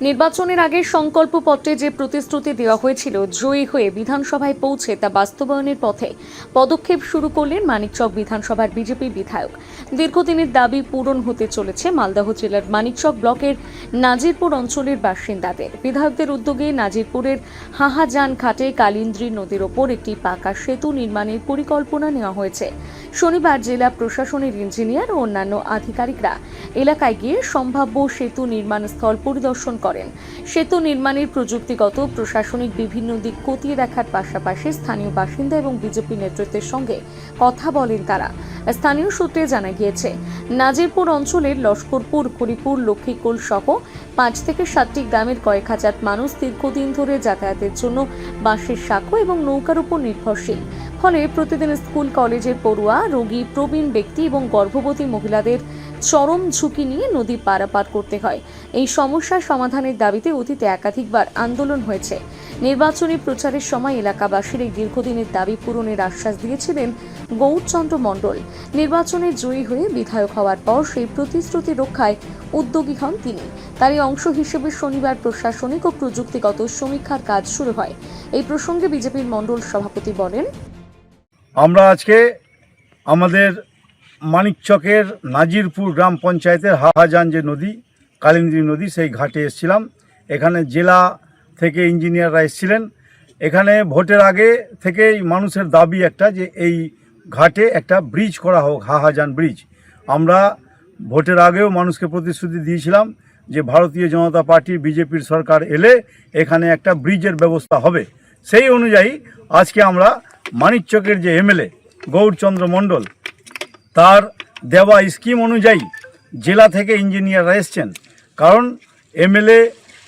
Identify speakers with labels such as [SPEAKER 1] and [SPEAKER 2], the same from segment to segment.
[SPEAKER 1] নির্বাচনের আগে সংকল্পপত্রে যে প্রতিশ্রুতি দেওয়া হয়েছিল জয়ী হয়ে বিধানসভায় পৌঁছে তা বাস্তবায়নের পথে পদক্ষেপ শুরু করলেন মানিকচক বিধানসভার বিজেপি বিধায়ক। দীর্ঘদিনের দাবি পূরণ হতে চলেছে মালদহ জেলার মানিকচক ব্লকের নাজিরপুর অঞ্চলের বাসিন্দাদের। বিধায়কদের উদ্যোগে নাজিরপুরের হাহাজান ঘাটে কালিন্দ্রী নদীর ওপর একটি পাকা সেতু নির্মাণের পরিকল্পনা নেওয়া হয়েছে। শনিবার জেলা প্রশাসনের ইঞ্জিনিয়ার ও অন্যান্য আধিকারিকরা এলাকায় গিয়ে সম্ভাব্য সেতু নির্মাণ স্থল পরিদর্শন করেন। সেতু নির্মাণের প্রযুক্তিগত প্রশাসনিক বিভিন্ন দিক খতিয়ে দেখার পাশাপাশি স্থানীয় বাসিন্দা এবং বিজেপি নেতৃত্বের সঙ্গে কথা বলেন তারা। স্থানীয় সূত্রে জানা গিয়েছে, নাজিরপুর অঞ্চলের লস্করপুর, হরিপুর, লক্ষ্মীকুল সহ 5 থেকে 7টি গ্রামের কয়েক হাজার মানুষ দীর্ঘদিন ধরে যাতায়াতের জন্য বাঁশের সাঁকো এবং নৌকার উপর নির্ভরশীল। ফলে প্রতিদিন স্কুল কলেজের পড়ুয়া, রোগী, প্রবীণ ব্যক্তি এবং গর্ভবতী মহিলাদের চরম ঝুঁকি নিয়ে নদী পারাপার করতে হয়। এই সমস্যার সমাধানের দাবিতে অতীতে একাধিকবার আন্দোলন হয়েছে। নির্বাচনী প্রচারের সময় এলাকাবাসীর এই দীর্ঘদিনের দাবি পূরণের আশ্বাস দিয়েছিলেন গৌরচন্দ্র মণ্ডল। নির্বাচনে জয়ী হয়ে বিধায়ক হওয়ার পর সেই প্রতিশ্রুতি রক্ষায় উদ্যোগী হন তিনি। তারই অংশ হিসেবে শনিবার প্রশাসনিক ও প্রযুক্তিগত সমীক্ষার কাজ শুরু হয়। এই প্রসঙ্গে বিজেপির মণ্ডল সভাপতি বলেন,
[SPEAKER 2] আমরা আজকে আমাদের মানিকচকের নাজিরপুর গ্রাম পঞ্চায়েতের হাহাজান যে নদী, কালিন্দ্রী নদী, সেই ঘাটে এসেছিলাম। এখানে জেলা থেকে ইঞ্জিনিয়াররা এসেছিলেন। এখানে ভোটের আগে থেকেই মানুষের দাবি একটা, যে এই ঘাটে একটা ব্রিজ করা হোক, হাহাজান ব্রিজ। আমরা ভোটের আগেও মানুষকে প্রতিশ্রুতি দিয়েছিলাম যে ভারতীয় জনতা পার্টি, বিজেপির সরকার এলে এখানে একটা ব্রিজের ব্যবস্থা হবে। সেই অনুযায়ী আজকে আমরা মানিকচকের যে এমএলএ গৌরচন্দ্র মণ্ডল, তার দেওয়া স্কিম অনুযায়ী জেলা থেকে ইঞ্জিনিয়াররা এসছেন। কারণ এমএলএ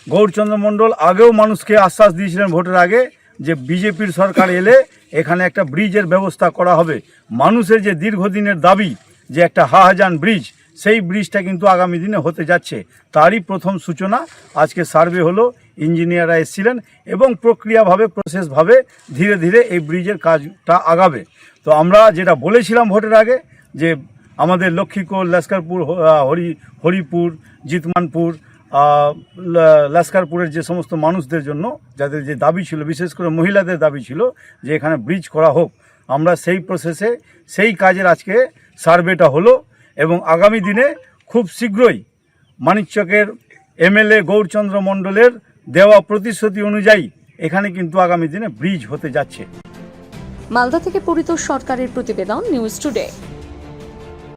[SPEAKER 2] গৌরচন্দ্র মণ্ডল আগেও মানুষকে আশ্বাস দিয়েছিলেন ভোটের আগে যে বিজেপির সরকার এলে এখানে একটা ব্রিজের ব্যবস্থা করা হবে। মানুষের যে দীর্ঘদিনের দাবি যে একটা হাহাজান ব্রিজ, সেই ব্রিজটা কিন্তু আগামী দিনে হতে যাচ্ছে। তারই প্রথম সূচনা আজকে সার্ভে হলো, ইঞ্জিনিয়াররা এসেছিলেন এবং প্রসেসভাবে ধীরে ধীরে এই ব্রিজের কাজটা আগাবে। তো আমরা যেটা বলেছিলাম ভোটের আগে, যে আমাদের লক্ষ্মীকুল, লস্করপুর, হরিপুর, জিতমানপুর, লস্করপুরের যে সমস্ত মানুষদের জন্য যাদের যে দাবি ছিল, বিশেষ করে মহিলাদের দাবি ছিল যে এখানে ব্রিজ করা হোক, আমরা সেই প্রসেসে সেই কাজের আজকে সার্ভেটা হলো এবং আগামী দিনে খুব শীঘ্রই মানিকচকের এমএলএ গৌরচন্দ্র মণ্ডলের দেওয়া প্রতিশ্রুতি অনুযায়ী এখানে কিন্তু আগামী দিনে ব্রিজ হতে যাচ্ছে।
[SPEAKER 1] মালদা থেকে পরিতোষ সরকারের প্রতিবেদন, নিউজ টুডে।